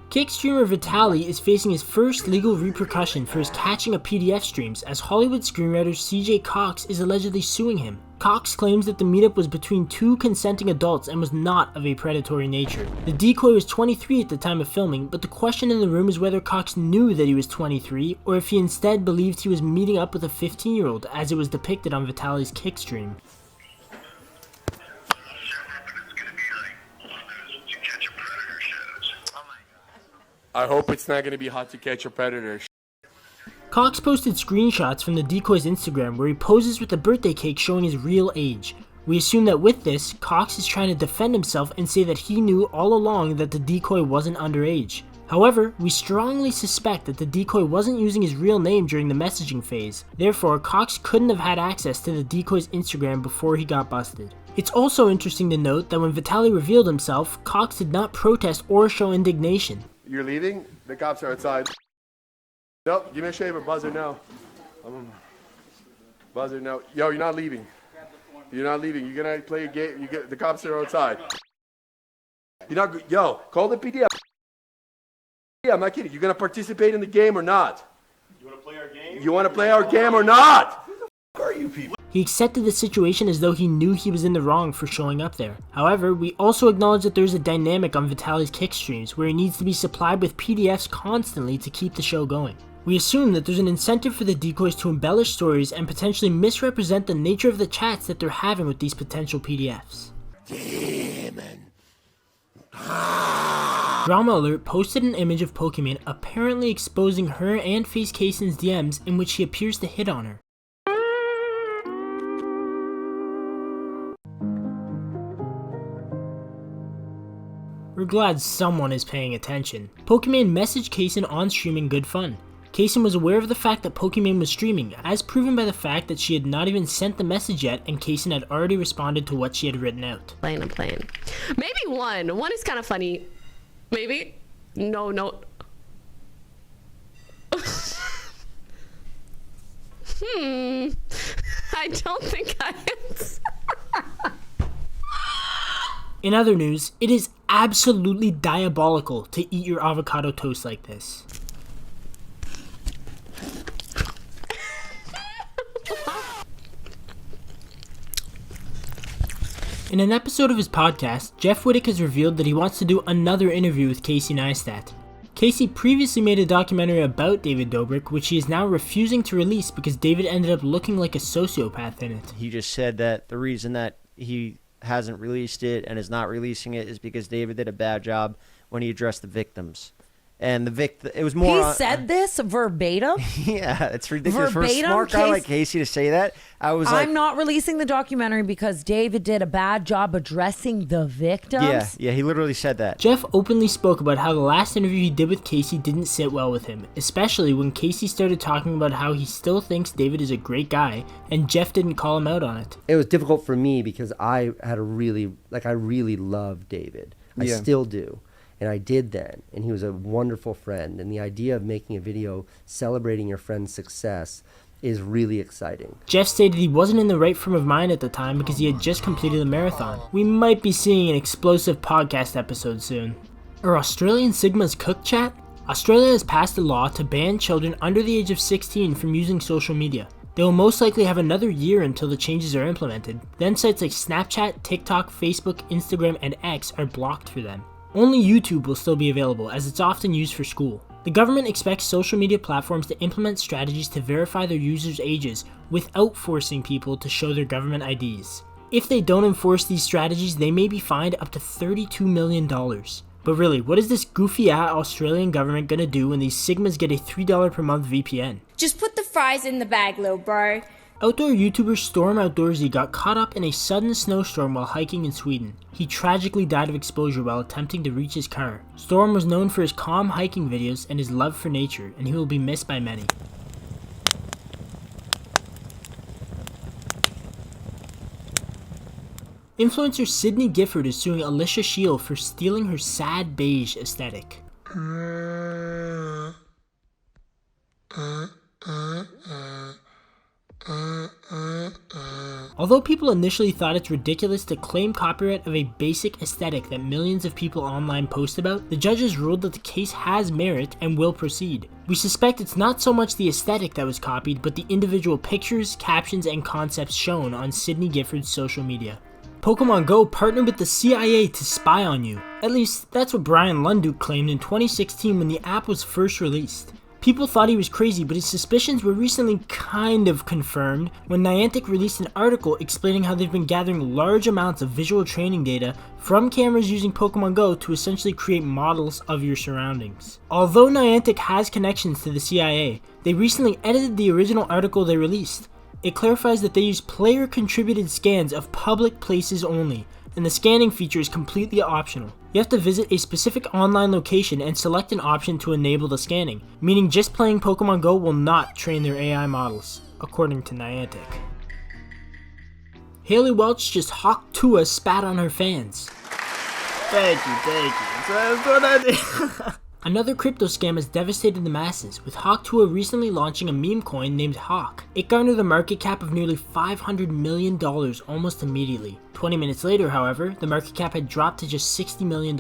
Kick streamer Vitaly is facing his first legal repercussion for his catching of PDF streams, as Hollywood screenwriter CJ Cox is allegedly suing him. Cox claims that the meetup was between two consenting adults and was not of a predatory nature. The decoy was 23 at the time of filming, but the question in the room is whether Cox knew that he was 23 or if he instead believed he was meeting up with a 15-year-old, as it was depicted on Vitaly's Kick stream. I hope it's not going to be Hot to Catch a Predator. Cox posted screenshots from the decoy's Instagram where he poses with a birthday cake showing his real age. We assume that with this, Cox is trying to defend himself and say that he knew all along that the decoy wasn't underage. However, we strongly suspect that the decoy wasn't using his real name during the messaging phase. Therefore, Cox couldn't have had access to the decoy's Instagram before he got busted. It's also interesting to note that when Vitaly revealed himself, Cox did not protest or show indignation. You're leaving? The cops are outside. Nope, give me a shaver. Buzzer now. Buzzer now. Yo, you're not leaving. You're not leaving. You're gonna play a game. The cops are outside. You're not. Yo, call the PDF. Yeah, I'm not kidding. You're gonna participate in the game or not? You wanna play our game? You wanna play our game or not? Who the fuck are you people? He accepted the situation as though he knew he was in the wrong for showing up there. However, we also acknowledge that there's a dynamic on Vitaly's Kick streams where he needs to be supplied with PDFs constantly to keep the show going. We assume that there's an incentive for the decoys to embellish stories and potentially misrepresent the nature of the chats that they're having with these potential PDFs. Demon. Drama Alert posted an image of Pokimane apparently exposing her and Face Kaysen's DMs in which he appears to hit on her. We're glad someone is paying attention. Pokimane messaged Kaysen on stream in good fun. Kaysen was aware of the fact that Pokimane was streaming, as proven by the fact that she had not even sent the message yet and Kaysen had already responded to what she had written out. I'm playing. Maybe one. One is kind of funny. Maybe. No. I don't think I am. In other news, it is absolutely diabolical to eat your avocado toast like this. In an episode of his podcast, Jeff Wittek has revealed that he wants to do another interview with Casey Neistat. Casey previously made a documentary about David Dobrik, which he is now refusing to release because David ended up looking like a sociopath in it. He just said that the reason that he hasn't released it and is not releasing it is because David did a bad job when he addressed the victims. And it was more. He said this verbatim? Yeah, it's ridiculous Verbatim? for a smart guy like Casey to say that. I'm not releasing the documentary because David did a bad job addressing the victims. Yeah, he literally said that. Jeff openly spoke about how the last interview he did with Casey didn't sit well with him, especially when Casey started talking about how he still thinks David is a great guy, and Jeff didn't call him out on it. It was difficult for me because I really love David. I still do. And I did then, and he was a wonderful friend. And the idea of making a video celebrating your friend's success is really exciting. Jeff stated he wasn't in the right frame of mind at the time because he had just completed a marathon. We might be seeing an explosive podcast episode soon. Are Australian Sigmas cook chat? Australia has passed a law to ban children under the age of 16 from using social media. They will most likely have another year until the changes are implemented. Then sites like Snapchat, TikTok, Facebook, Instagram, and X are blocked for them. Only YouTube will still be available, as it's often used for school. The government expects social media platforms to implement strategies to verify their users' ages without forcing people to show their government IDs. If they don't enforce these strategies, they may be fined up to $32 million. But really, what is this goofy-ass Australian government gonna do when these Sigmas get a $3 per month VPN? Just put the fries in the bag, little bro. Outdoor YouTuber StormOutdoorsy got caught up in a sudden snowstorm while hiking in Sweden. He tragically died of exposure while attempting to reach his car. Storm was known for his calm hiking videos and his love for nature, and he will be missed by many. Influencer Sydney Gifford is suing Alicia Shield for stealing her sad beige aesthetic. Although people initially thought it's ridiculous to claim copyright of a basic aesthetic that millions of people online post about, the judges ruled that the case has merit and will proceed. We suspect it's not so much the aesthetic that was copied, but the individual pictures, captions, and concepts shown on Sydney Gifford's social media. Pokemon Go partnered with the CIA to spy on you. At least, that's what Brian Lunduke claimed in 2016 when the app was first released. People thought he was crazy, but his suspicions were recently kind of confirmed when Niantic released an article explaining how they've been gathering large amounts of visual training data from cameras using Pokemon Go to essentially create models of your surroundings. Although Niantic has connections to the CIA, they recently edited the original article they released. It clarifies that they use player-contributed scans of public places only, and the scanning feature is completely optional. You have to visit a specific online location and select an option to enable the scanning, meaning just playing Pokemon Go will not train their AI models, according to Niantic. Haley Welch just hawked Tuah spat on her fans. Thank you. That's what I did. Another crypto scam has devastated the masses, with Tuah recently launching a meme coin named Hawk. It garnered a market cap of nearly $500 million almost immediately. 20 minutes later, however, the market cap had dropped to just $60 million.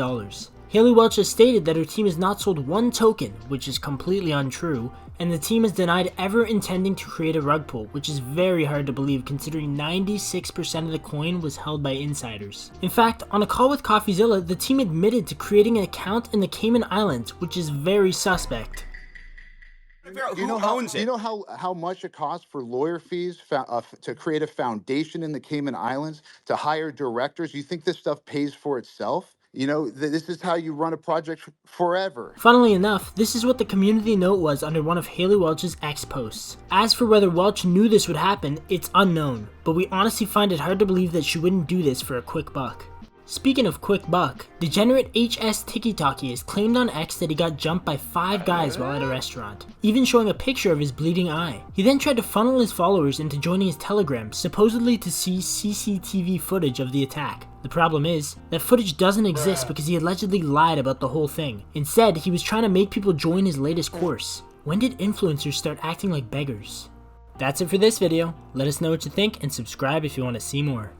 Haley Welch has stated that her team has not sold one token, which is completely untrue, and the team has denied ever intending to create a rug pull, which is very hard to believe considering 96% of the coin was held by insiders. In fact, on a call with CoffeeZilla, the team admitted to creating an account in the Cayman Islands, which is very suspect. Do you know how much it costs for lawyer fees to create a foundation in the Cayman Islands, to hire directors? You think this stuff pays for itself? You know, this is how you run a project forever. Funnily enough, this is what the community note was under one of Haley Welch's X posts. As for whether Welch knew this would happen, it's unknown, but we honestly find it hard to believe that she wouldn't do this for a quick buck. Speaking of quick buck, Degenerate HS Tiki-Taki has claimed on X that he got jumped by 5 guys while at a restaurant, even showing a picture of his bleeding eye. He then tried to funnel his followers into joining his Telegram, supposedly to see CCTV footage of the attack. The problem is, that footage doesn't exist because he allegedly lied about the whole thing. Instead, he was trying to make people join his latest course. When did influencers start acting like beggars? That's it for this video. Let us know what you think and subscribe if you want to see more.